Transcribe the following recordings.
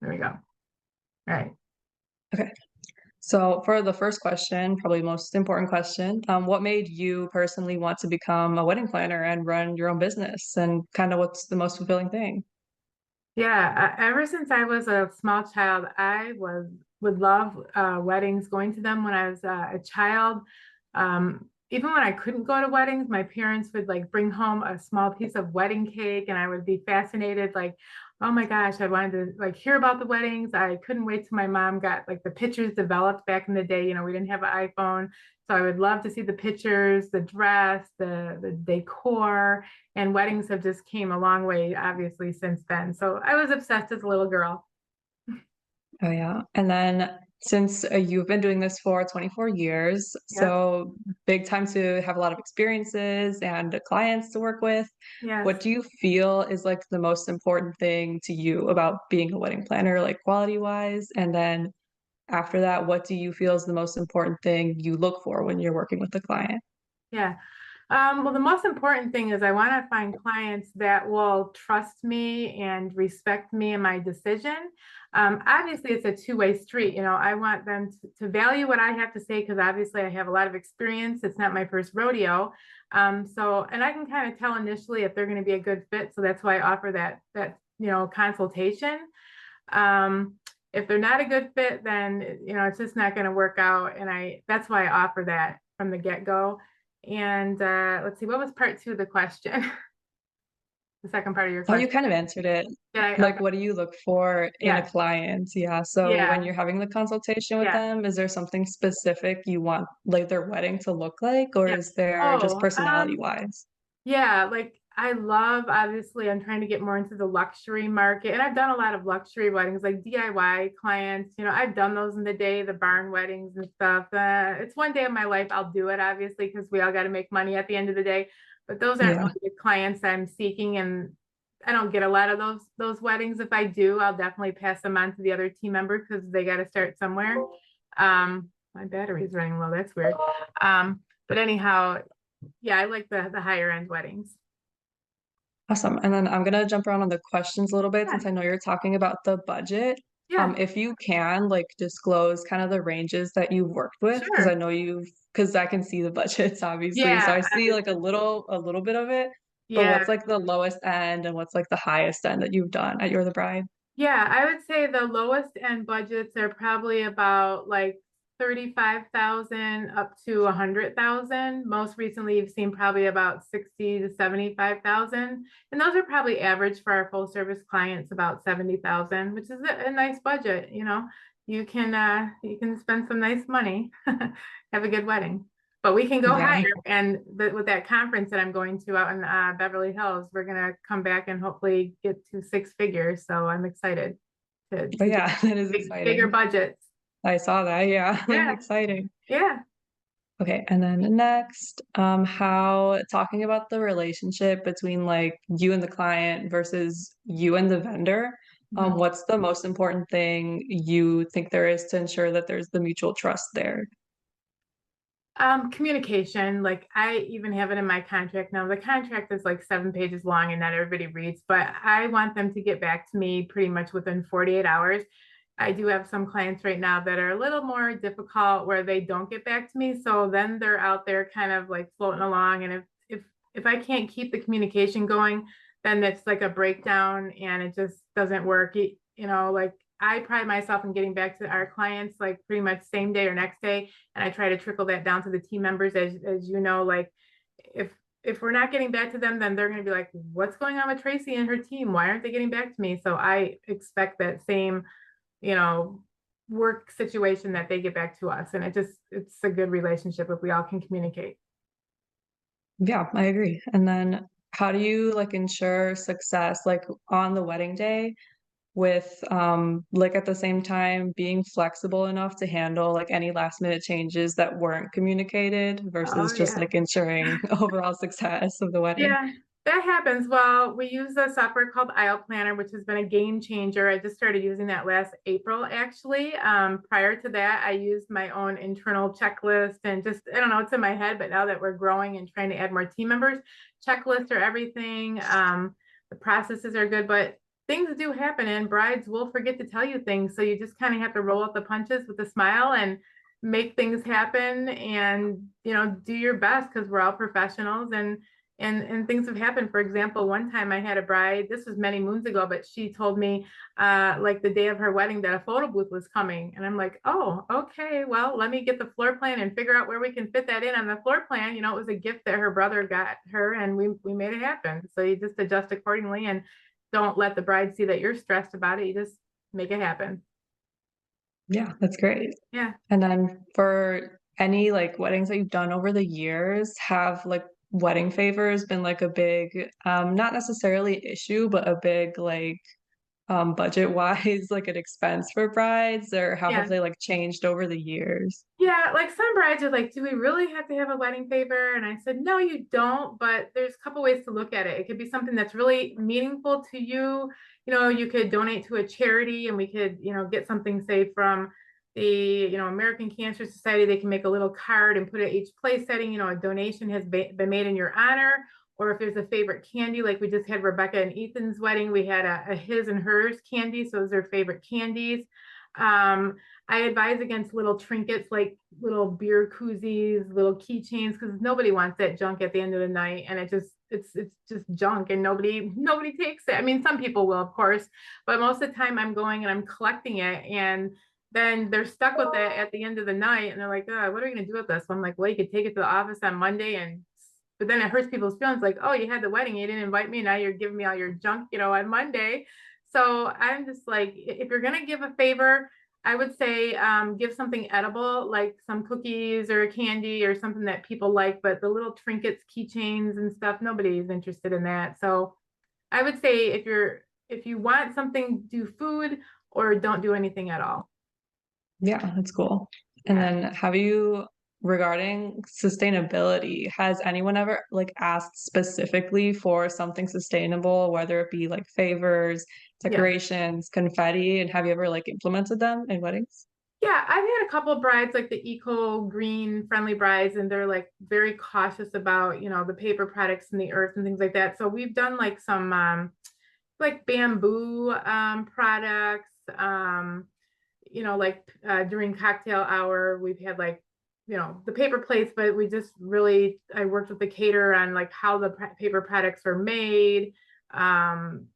There we go. All right. Okay. So for the first question, probably most important question, what made you personally want to become a wedding planner and run your own business? And kind of what's the most fulfilling thing? Yeah, ever since I was a small child, I was would love weddings, going to them when I was a child. Even when I couldn't go to weddings, my parents would like bring home a small piece of wedding cake, and I would be fascinated, like, oh my gosh, I wanted to like hear about the weddings. I couldn't wait till my mom got like the pictures developed back in the day. We didn't have an iPhone, so I would love to see the pictures, the dress, the decor, and weddings have just came a long way, obviously, since then. So I was obsessed as a little girl. Oh yeah. And then since you've been doing this for 24 years, Yes, so big time to have a lot of experiences and clients to work with. yes. What do you feel is like the most important thing to you about being a wedding planner, like quality wise? And then after that, what do you feel is the most important thing you look for when you're working with a client? Yeah. Well, the most important thing is I want to find clients that will trust me and respect me and my decision. Obviously, it's a two-way street. I want them to value what I have to say because obviously I have a lot of experience. It's not my first rodeo. And I can kind of tell initially if they're going to be a good fit. So that's why I offer that consultation. Um, if they're not a good fit, then it's just not going to work out. And that's why I offer that from the get-go. And let's see, what was part two of the question? The second part of your Oh, you question. kind of answered it. Did I? Like, Okay. what do you look for in a Yeah. client? Yeah. So when Yeah. you're having the consultation with Yeah. them, is there something specific you want like their wedding to look like, or Yeah. is there just Oh, personality wise? yeah, like I love, obviously, I'm trying to get more into the luxury market. And I've done a lot of luxury weddings, like DIY clients. I've done those in the day, the barn weddings and stuff. It's one day of my life. I'll do it, obviously, because we all got to make money at the end of the day. But those aren't Yeah. really the clients I'm seeking. And I don't get a lot of those weddings. If I do, I'll definitely pass them on to the other team members because they got to start somewhere. My battery's running low. That's weird. But anyhow, yeah, I like the higher end weddings. Awesome. And then I'm gonna jump around on the questions a little bit Yeah, since I know you're talking about the budget. yeah, If you can like disclose kind of the ranges that you've worked with, because I sure. know because I can see the budgets obviously. So Yeah, I see like a little bit of it, but yeah, what's like the lowest end and what's like the highest end that you've done at You're the Bride? yeah. I would say the lowest end budgets are probably about like 35,000 up to 100,000. Most recently, you've seen probably about 60 to 75,000, and those are probably average for our full service clients, about 70,000, which is a nice budget. You can spend some nice money, have a good wedding. But we can go higher. Yeah. And with that conference that I'm going to out in Beverly Hills, we're gonna come back and hopefully get to six figures. So I'm excited But to get yeah, that is bigger exciting. budgets. I saw that. Yeah. Yeah, Exciting. yeah. Okay, and then next, how talking about the relationship between like you and the client versus you and the vendor, Mhm. what's the most important thing you think there is to ensure that there's the mutual trust there? Communication, like I even have it in my contract now. The contract is like 7 pages long and not everybody reads, but I want them to get back to me pretty much within 48 hours. I do have some clients right now that are a little more difficult where they don't get back to me. So then they're out there kind of like floating along. And if I can't keep the communication going, then it's like a breakdown and it just doesn't work. Like I pride myself in getting back to our clients like pretty much same day or next day, and I try to trickle that down to the team members as you know, like if if we're not getting back to them, then they're going to be like, what's going on with Tracie and her team? Why aren't they getting back to me? So I expect that same, you know, work situation that they get back to us. And it's a good relationship if we all can communicate. Yeah, I agree. And then how do you like ensure success like on the wedding day with like at the same time being flexible enough to handle like any last minute changes that weren't communicated Oh versus just yeah. like ensuring overall success of the wedding? Yeah, that happens. Well, we use a software called Aisle Planner, which has been a game changer. I just started using that last April, actually. Prior to that, I used my own internal checklist and just, I don't know, it's in my head, but now that we're growing and trying to add more team members, checklists are everything. The processes are good, but things do happen and brides will forget to tell you things. So you just kind of have to roll out the punches with a smile and make things happen and, do your best because we're all professionals and things have happened. For example, one time I had a bride, this was many moons ago, but she told me like the day of her wedding that a photo booth was coming. And I'm like, oh, okay, well, let me get the floor plan and figure out where we can fit that in on the floor plan. It was a gift that her brother got her and we made it happen. So you just adjust accordingly and don't let the bride see that you're stressed about it. You just make it happen. Yeah, that's great. Yeah. And then for any like weddings that you've done over the years, have like wedding favors been like a big, not necessarily issue, but a big like budget wise, like an expense for brides, or how have Yeah. they like changed over the years? Yeah, like some brides are like, do we really have to have a wedding favor? And I said, no, you don't, but there's a couple ways to look at it. It could be something that's really meaningful to you. You could donate to a charity and we could, get something, say, from the, American Cancer Society. They can make a little card and put it at each place setting, a donation has been made in your honor. Or if there's a favorite candy, like we just had Rebecca and Ethan's wedding, we had a his and hers candy. So those are favorite candies. I advise against little trinkets like little beer koozies, little keychains, because nobody wants that junk at the end of the night, and it's just junk, and nobody takes it. I mean, some people will, of course, but most of the time I'm going and I'm collecting it, and then they're stuck with it at the end of the night, and they're like, oh, what are we gonna do with this? So I'm like, well, you could take it to the office on Monday, but then it hurts people's feelings, like, oh, you had the wedding, you didn't invite me, now you're giving me all your junk, on Monday. So I'm just like, if you're gonna give a favor, I would say give something edible, like some cookies or a candy or something that people like, but the little trinkets, keychains and stuff, nobody is interested in that. So I would say if you want something, do food or don't do anything at all. Yeah, that's cool. And Yeah. then have you, regarding sustainability, has anyone ever like asked specifically for something sustainable, whether it be like favors, Yeah. decorations, confetti, and have you ever like implemented them in weddings? Yeah, I've had a couple of brides, like the eco green friendly brides, and they're like very cautious about, the paper products and the earth and things like that. So we've done like some like bamboo products, like during cocktail hour, we've had like, the paper plates, but I worked with the caterer on like how the paper products are made, um,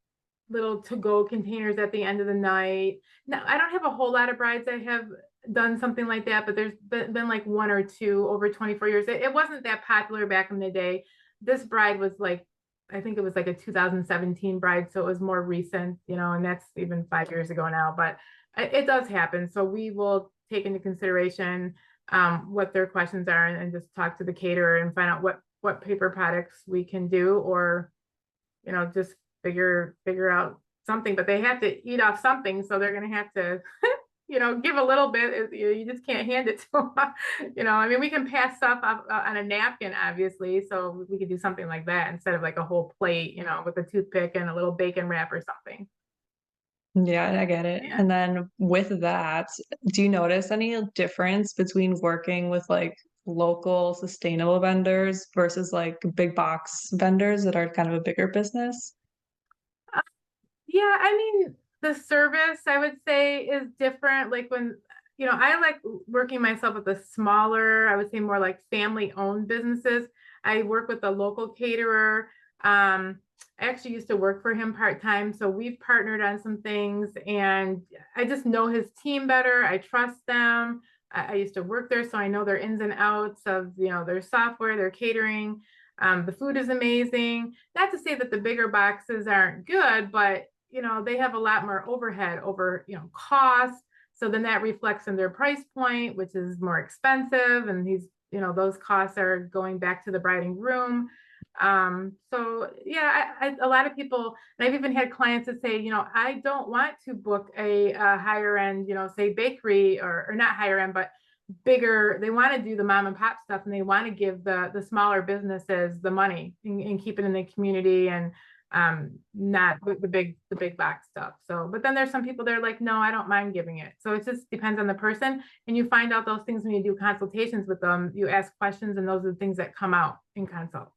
little to-go containers at the end of the night. Now, I don't have a whole lot of brides that have done something like that, but there's been like one or two over 24 years. It wasn't that popular back in the day. This bride was like, I think it was like a 2017 bride, so it was more recent, and that's even 5 years ago now, but it does happen. So we will take into consideration what their questions are and just talk to the caterer and find out what paper products we can do, or just figure out something, but they have to eat off something, so they're going to have to give a little bit. You just can't hand it to them. I mean, we can pass stuff off on a napkin, obviously, so we could do something like that instead of like a whole plate, with a toothpick and a little bacon wrap or something. Yeah, I get it. Yeah. And then with that, do you notice any difference between working with like local sustainable vendors versus like big box vendors that are kind of a bigger business? Yeah, I mean, the service I would say is different. Like when, I like working myself with the smaller, I would say more like family owned businesses. I work with a local caterer. I actually used to work for him part-time, so we've partnered on some things and I just know his team better. I trust them. I used to work there, so I know their ins and outs of, their software, their catering. The food is amazing. Not to say that the bigger boxes aren't good, but they have a lot more overhead over, cost. So then that reflects in their price point, which is more expensive. And those costs are going back to the bride and groom. So yeah, a lot of people, and I've even had clients that say, I don't want to book a higher end, say bakery or not higher end, but bigger. They want to do the mom and pop stuff, and they want to give the smaller businesses the money and keep it in the community and not the big box stuff. So, but then there's some people that are like, no, I don't mind giving it. So it just depends on the person, and you find out those things when you do consultations with them. You ask questions, and those are the things that come out in consults.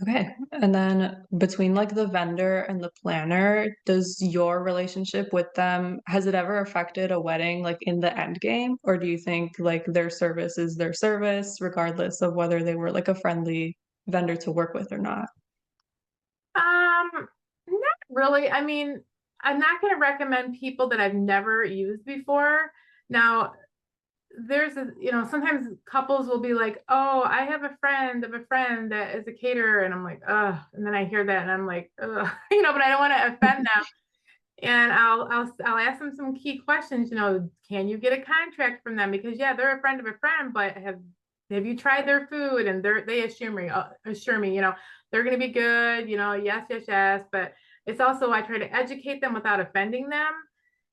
Okay. And then between like the vendor and the planner, does your relationship with them, has it ever affected a wedding like in the end game? Or do you think like their service is their service, regardless of whether they were like a friendly vendor to work with or not? Not really. I mean, I'm not going to recommend people that I've never used before. Now, sometimes couples will be like, oh, I have a friend of a friend that is a caterer. And I'm like, ugh. And then I hear that and I'm like, ugh, but I don't want to offend them. And I'll ask them some key questions, can you get a contract from them? Because yeah, they're a friend of a friend, but have you tried their food? And they assure me, they're gonna be good, yes, yes, yes. But it's also I try to educate them without offending them.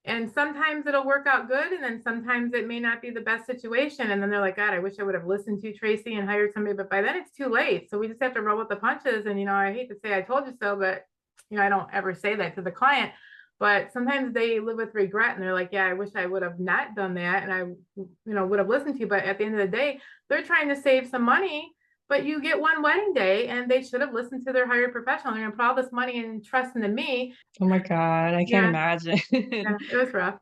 And sometimes it'll work out good, and then sometimes it may not be the best situation. And then they're like, God, I wish I would have listened to Tracie and hired somebody, but by then it's too late. So we just have to roll with the punches. And I hate to say I told you so, but I don't ever say that to the client. But sometimes they live with regret and they're like, yeah, I wish I would have not done that. And would have listened to you. But at the end of the day, they're trying to save some money, but you get one wedding day and they should have listened to their hired professional. They're going to put all this money and trust into me. Oh my God, I can't Yeah, imagine. yeah, it was rough.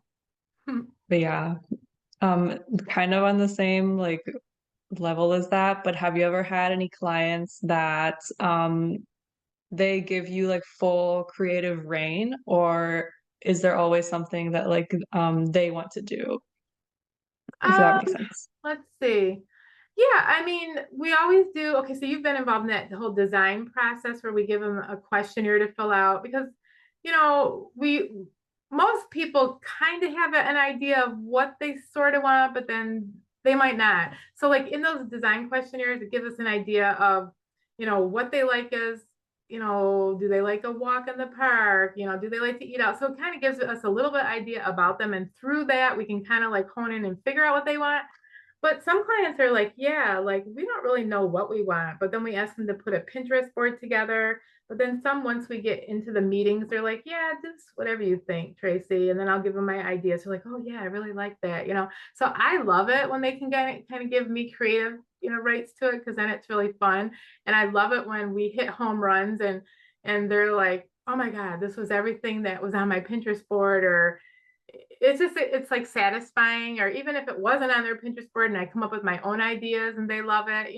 But yeah, kind of on the same like level as that, but have you ever had any clients that they give you like full creative reign, or is there always something that like they want to do, if that Um, makes sense? let's see. Yeah, I mean, we always do. Okay, so you've been involved in that whole design process where we give them a questionnaire to fill out because, we most people kind of have an idea of what they sort of want, but then they might not. So, like in those design questionnaires, it gives us an idea of, what they like is, do they like a walk in the park? Do they like to eat out? So it kind of gives us a little bit idea about them, and through that, we can kind of like hone in and figure out what they want. But some clients are like, yeah, like we don't really know what we want. But then we ask them to put a Pinterest board together. But then some, once we get into the meetings, they're like, yeah, just whatever you think, Tracie. And then I'll give them my ideas. They're like, oh, yeah, I really like that. So I love it when they can kind of give me creative, rights to it because then it's really fun. And I love it when we hit home runs and they're like, oh my God, this was everything that was on my Pinterest board, or it's like satisfying. Or even if it wasn't on their Pinterest board and I come up with my own ideas and they love it,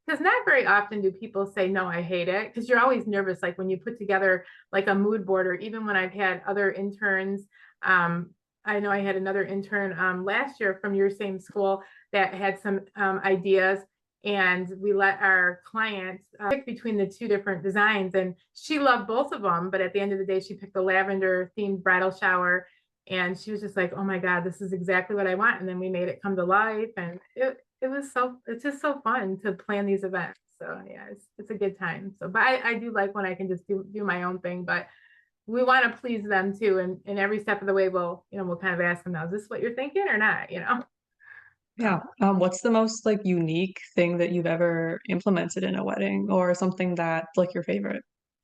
because not very often do people say, no, I hate it. Because you're always nervous, like when you put together like a mood board, or even when I've had other interns. I know I had another intern last year from your same school that had some ideas, and we let our client pick between the two different designs, and she loved both of them. But at the end of the day, she picked the lavender themed bridal shower, and she was just like, oh my God, this is exactly what I want. And then we made it come to life, and it's just so fun to plan these events. So yeah, it's a good time. So, but I do like when I can just do my own thing, but we want to please them too. And every step of the way, we'll kind of ask them, now, is this what you're thinking or not? So, Yeah. What's the most like unique thing that you've ever implemented in a wedding, or something that's like your favorite?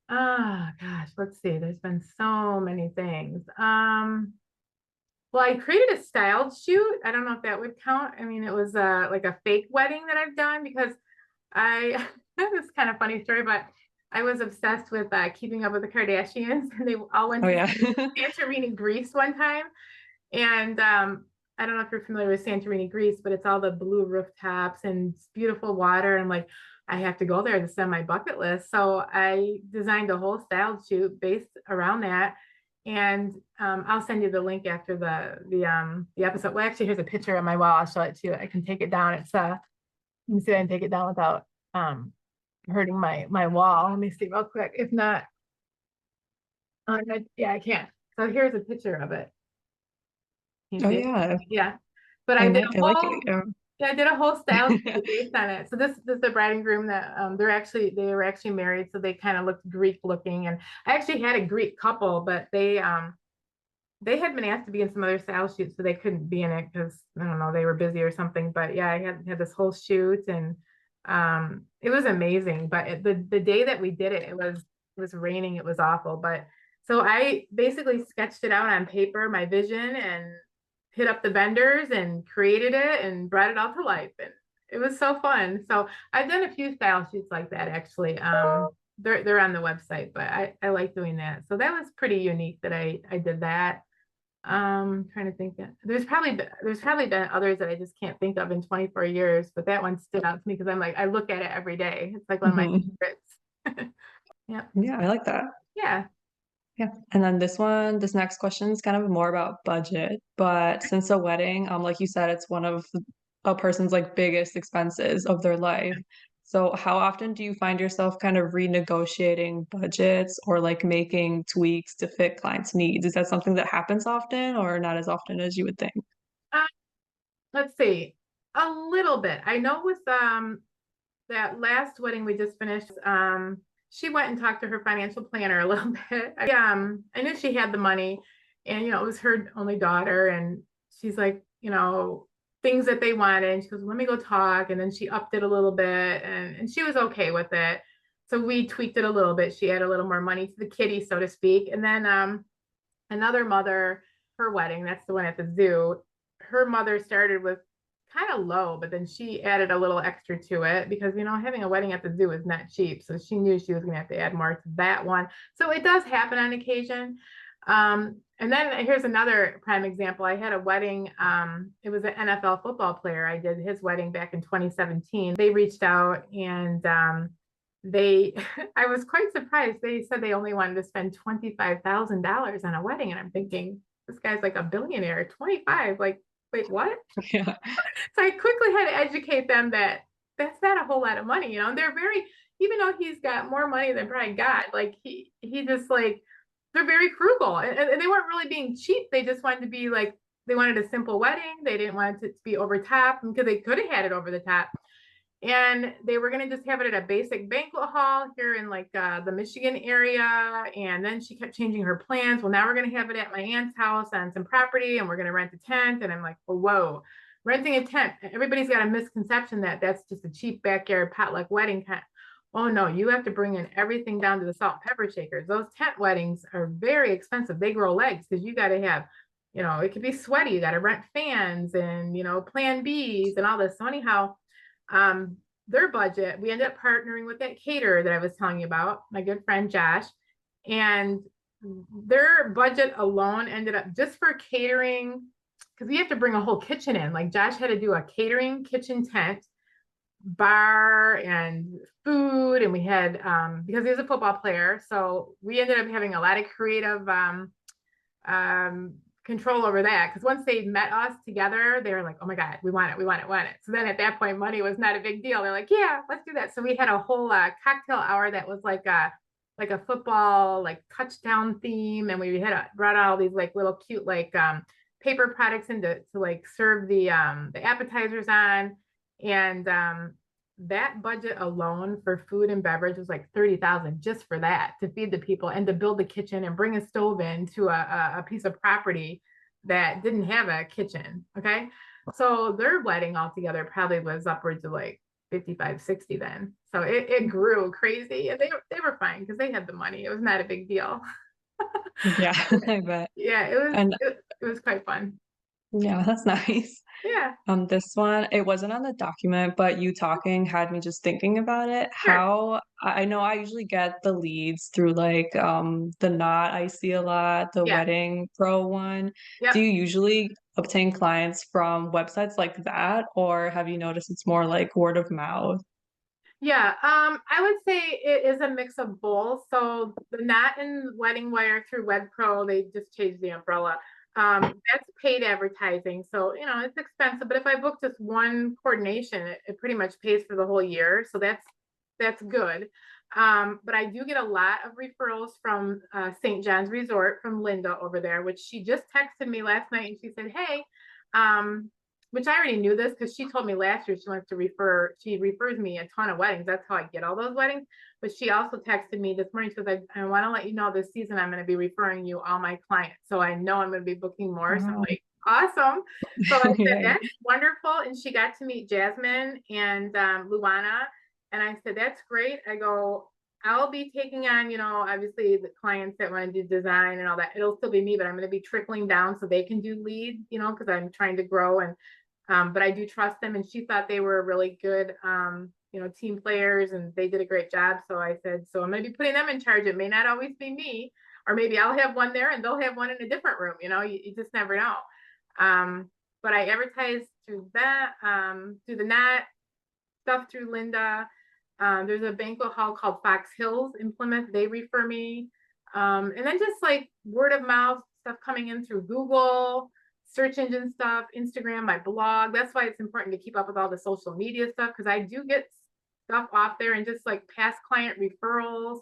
gosh, let's see. There's been so many things. Well, I created a styled shoot. I don't know if that would count. I mean, it was like a fake wedding that I've done because I this is kind of funny story, but I was obsessed with keeping up with the Kardashians, and they all went Oh to yeah. Santorini, Greece one time. And I don't know if you're familiar with Santorini, Greece, but it's all the blue rooftops and beautiful water. And I'm like, I have to go there to send my bucket list. So I designed a whole styled shoot based around that. And I'll send you the link after the episode. Well, actually, here's a picture of my wall. I'll show it to you. I can take it down. It's let me see if I can take it down without um hurting my wall. Let me see real quick. If not, yeah, I can't. So here's a picture of it. Can you Oh see it? yeah. Yeah. But I did a I like it. whole Yeah, I did a whole style shoot based on it. So this is the bride and groom that they were actually married, so they kind of looked Greek looking. And I actually had a Greek couple, but they had been asked to be in some other style shoots, so they couldn't be in it because I don't know, they were busy or something. But yeah, I had this whole shoot, and it was amazing. But the day that we did it, it was raining, it was awful. But so I basically sketched it out on paper, my vision, and hit up the vendors and created it and brought it all to life. And it was so fun. So I've done a few style shoots like that actually. they're on the website, but I like doing that. So that was pretty unique that I did that. Trying to think that there's probably been others that I just can't think of in 24 years, but that one stood out to me because I'm like, I look at it every day. It's like one of my Mhm. favorites. Yeah. Yeah, I like that. Yeah. Yeah. And then this next question is kind of more about budget. But since a wedding, like you said, it's one of a person's like biggest expenses of their life. So how often do you find yourself kind of renegotiating budgets or like making tweaks to fit clients' needs? Is that something that happens often or not as often as you would think? Uh, let's see. A little bit. I know with that last wedding we just finished, she went and talked to her financial planner a little bit. I knew she had the money, and it was her only daughter, and she's like, things that they wanted. And she goes, let me go talk. And then she upped it a little bit, and she was okay with it. So we tweaked it a little bit. She had a little more money to the kitty, so to speak. And then another mother, her wedding, that's the one at the zoo. Her mother started with kind of low, but then she added a little extra to it because having a wedding at the zoo is not cheap. So she knew she was going to have to add more to that one. So it does happen on occasion. And then here's another prime example. I had a wedding. It was an NFL football player. I did his wedding back in 2017. They reached out and they I was quite surprised. They said they only wanted to spend $25,000 on a wedding. And I'm thinking, this guy's like a billionaire. 25, like, wait, what? Yeah. So I quickly had to educate them that that's not a whole lot of money. They're very, even though he's got more money than probably God, like he just like, they're very frugal, and they weren't really being cheap. They just wanted to be like, they wanted a simple wedding. They didn't want it to be over top because they could have had it over the top. And they were going to just have it at a basic banquet hall here in like the Michigan area. And then she kept changing her plans. Well, now we're going to have it at my aunt's house on some property, and we're going to rent a tent. And I'm like, oh, whoa, renting a tent. Everybody's got a misconception that that's just a cheap backyard potluck wedding tent. Oh no, you have to bring in everything down to the salt and pepper shakers. Those tent weddings are very expensive. They grow legs because you got to have, it could be sweaty. You got to rent fans and, plan Bs and all this. So anyhow, their budget, we ended up partnering with that caterer that I was telling you about, my good friend Josh, and their budget alone ended up just for catering, because we have to bring a whole kitchen in. Like Josh had to do a catering kitchen tent, bar and food, and we had because he was a football player, so we ended up having a lot of creative um, control over that, because once they met us together, they were like, oh my God, we want it, we want it, we want it. So then at that point, money was not a big deal. They're like, yeah, let's do that. So we had a whole cocktail hour that was like a football like touchdown theme, and we had brought all these like little cute like paper products in to like serve the appetizers on. And that budget alone for food and beverage was like 30,000 just for that, to feed the people and to build the kitchen and bring a stove in to a piece of property that didn't have a kitchen. Okay. So their wedding altogether probably was upwards of like 55, 60 then. So it grew crazy, and they were fine because they had the money. It was not a big deal. Yeah, I bet. Yeah, And it was quite fun. yeah, that's nice. Yeah, This one, it wasn't on the document, but you talking had me just thinking about it. sure. How I know I usually get the leads through like the Knot I see a lot, the Yeah. Wedding Pro one. Do Yep. you usually obtain clients from websites like that, or have you noticed it's more like word of mouth? Yeah, I would say it is a mix of both. So the Knot and Wedding Wire through WebPro, they just changed the umbrella. That's paid advertising. So, it's expensive, but if I book just one coordination, it pretty much pays for the whole year. So that's good. But I do get a lot of referrals from St. John's Resort from Linda over there, which she just texted me last night, and she said, hey, um, which I already knew this because she told me last year she refers me a ton of weddings. That's how I get all those weddings. But she also texted me this morning. She was like, I want to let you know this season I'm going to be referring you all my clients. So I know I'm going to be booking more. So I'm Wow. like, awesome. So I said, Yay. that's wonderful. And she got to meet Jasmine and Luana. And I said, that's great. I go, I'll be taking on, obviously the clients that want to do design and all that. It'll still be me, but I'm going to be trickling down so they can do lead, because I'm trying to grow. And but I do trust them, and she thought they were a really good team players, and they did a great job. So I said, so I'm going to be putting them in charge. It may not always be me, or maybe I'll have one there and they'll have one in a different room. You just never know. But I advertised through that, through the net, stuff through Linda. There's a banquet hall called Fox Hills in Plymouth. They refer me. And then just like word of mouth stuff coming in through Google, search engine stuff, Instagram, my blog. That's why it's important to keep up with all the social media stuff, because I do get stuff off there, and just like past client referrals.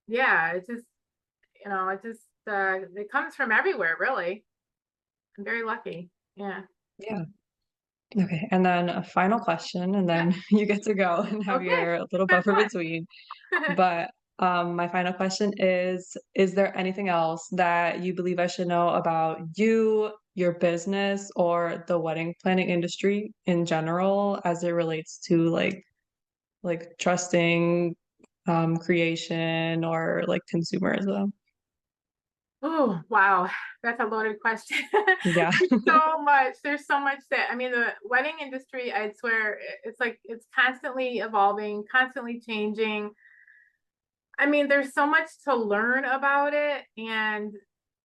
Yeah, it comes from everywhere, really. I'm very lucky. Yeah. Yeah. Okay. And then a final question, and Yeah. then you get to go and have Okay. your little Good buffer one. between. But my final question is there anything else that you believe I should know about you, your business, or the wedding planning industry in general as it relates to like trusting creation or like consumerism? Oh, wow. That's a loaded question. Yeah. There's so much that, I mean, the wedding industry, I'd swear it's like it's constantly evolving, constantly changing. I mean, there's so much to learn about it, and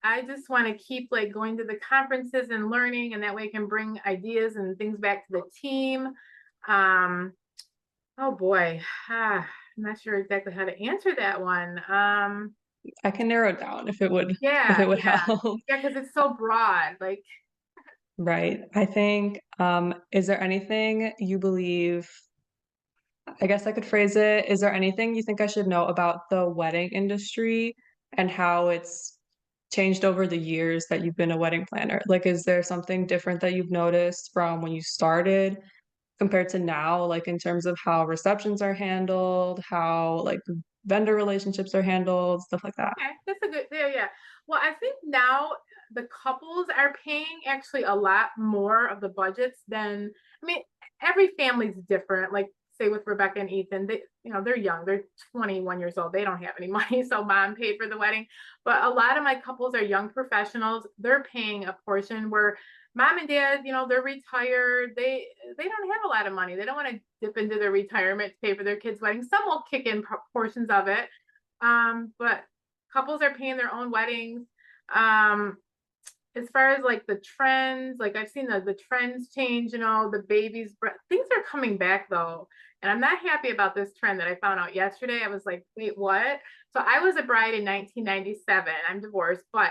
I just want to keep like going to the conferences and learning, and that way I can bring ideas and things back to the team. Um, oh boy, I'm not sure exactly how to answer that one. I can narrow it down if Yeah, it would yeah, help. yeah, because it's so broad. Like, Right. I think, is there anything you believe, I guess I could phrase it, is there anything you think I should know about the wedding industry and how it's changed over the years that you've been a wedding planner? Like, is there something different that you've noticed from when you started compared to now, like in terms of how receptions are handled, how like vendor relationships are handled, stuff like that? okay, that's a good, yeah, yeah. Well, I think now the couples are paying actually a lot more of the budgets than, I mean, every family's different. Like, say with Rebecca and Ethan, they're young, they're 21 years old, they don't have any money, so mom paid for the wedding. But a lot of my couples are young professionals, they're paying a portion, where mom and dad, they're retired, they don't have a lot of money, they don't want to dip into their retirement to pay for their kids' wedding. Some will kick in portions of it, but couples are paying their own weddings. Um, as far as like the trends, like I've seen the trends change, the babies, things are coming back though. And I'm not happy about this trend that I found out yesterday. I was like, wait, what? So I was a bride in 1997. I'm divorced, but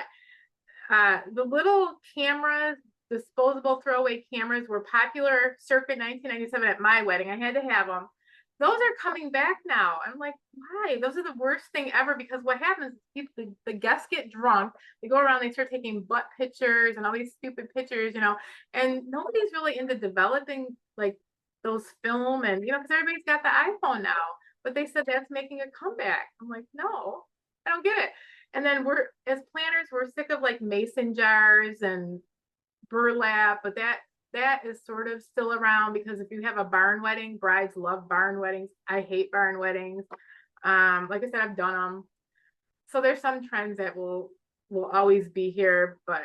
the little cameras, disposable throwaway cameras, were popular circa 1997 at my wedding. I had to have them. Those are coming back now. I'm like, why? Those are the worst thing ever, because what happens is the guests get drunk, they go around, they start taking butt pictures and all these stupid pictures, and nobody's really into developing like those film, and because everybody's got the iPhone now. But they said that's making a comeback. I'm like, no, I don't get it. And then as planners, we're sick of like mason jars and burlap, but that is sort of still around, because if you have a barn wedding, brides love barn weddings. I hate barn weddings. Like I said, I've done them. So there's some trends that will always be here, but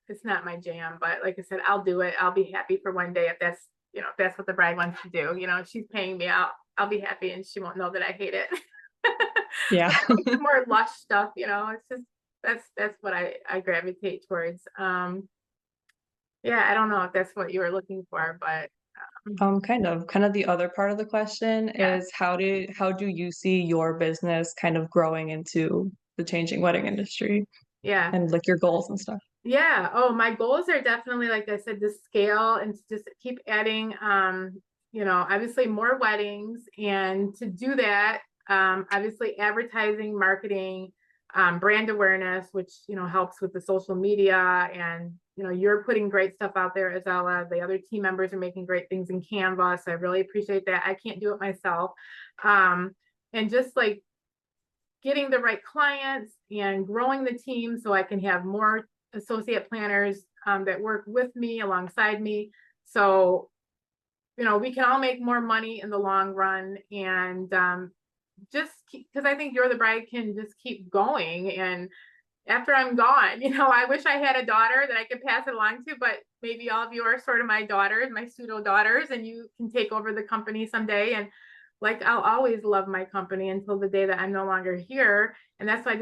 it's not my jam. But like I said, I'll do it. I'll be happy for one day if that's what the bride wants to do. If she's paying me, I'll be happy, and she won't know that I hate it. Yeah. The more lush stuff, it's just that's what I gravitate towards. Yeah, I don't know if that's what you were looking for, but Kind of the other part of the question yeah, is how do you see your business kind of growing into the changing wedding industry yeah, and like your goals and stuff? yeah. Oh, my goals are definitely, like I said, to scale and to just keep adding, obviously more weddings, and to do that, obviously advertising, marketing, brand awareness, which helps with the social media, and you're putting great stuff out there, Isela. The other team members are making great things in Canva, so I really appreciate that. I can't do it myself, and just like getting the right clients and growing the team so I can have more associate planners that work with me, alongside me. So, we can all make more money in the long run, and just because I think You're the Bride can just keep going, and after I'm gone. I wish I had a daughter that I could pass it along to, but maybe all of you are sort of my daughters, my pseudo daughters, and you can take over the company someday. And like, I'll always love my company until the day that I'm no longer here. And that's why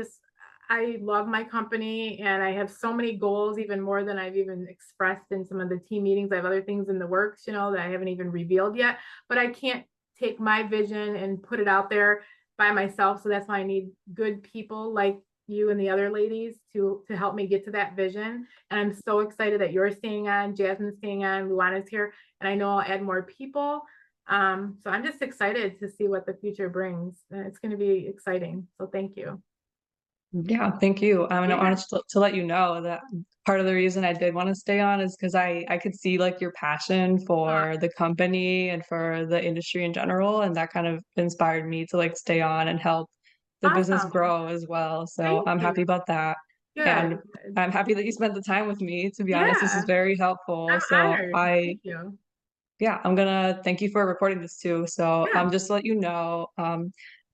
I love my company, and I have so many goals, even more than I've even expressed in some of the team meetings. I have other things in the works, that I haven't even revealed yet, but I can't take my vision and put it out there by myself. So that's why I need good people like you and the other ladies to help me get to that vision. And I'm so excited that you're staying on, Jasmine's staying on, Luana's here, and I know I'll add more people. So I'm just excited to see what the future brings. It's going to be exciting. So thank you. Yeah, thank you. And I Yeah. wanted to let you know that part of the reason I did want to stay on is because I could see like your passion Uh, for the company and for the industry in general, and that kind of inspired me to like stay on and help the business Awesome. grow as well. So Thank I'm happy you. about that. And Good. Good. I'm happy that you spent the time with me. To be honest, this is Yeah. very helpful. I'm So honored. Thank you. yeah, I'm gonna thank you for recording this too. So Yeah. just to let you know,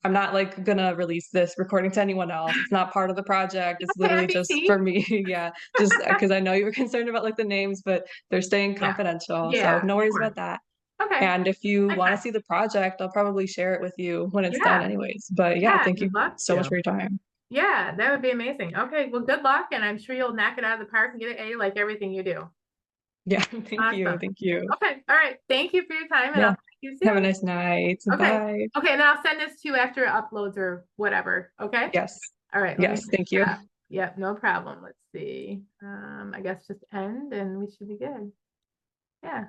I'm not like gonna release this recording to anyone else. It's not part of the project. It's Okay, literally just NBC. for me. Yeah, just because I know you were concerned about like the names, but they're staying Yeah. confidential. So Yeah, no of worries course. about that. Okay. And if you want to Okay. see the project, I'll probably share it with you when it's done Yeah. anyways. But yeah, Yeah, thank I'd you love so much to. for your time. Yeah, that would be amazing. Okay, well, good luck, and I'm sure you'll knock it out of the park and get an A like everything you do. Yeah, thank you. Awesome. Thank you. Okay. All right. Thank you for your time, and I'll Yeah. see you Have a soon. nice night. Okay. Bye. Okay, and then I'll send this to you after it uploads or whatever. Okay. Yes. All right. Let me Yes, finish thank you. that. Yep, no problem. Let's see. I guess just end and we should be good. Yeah.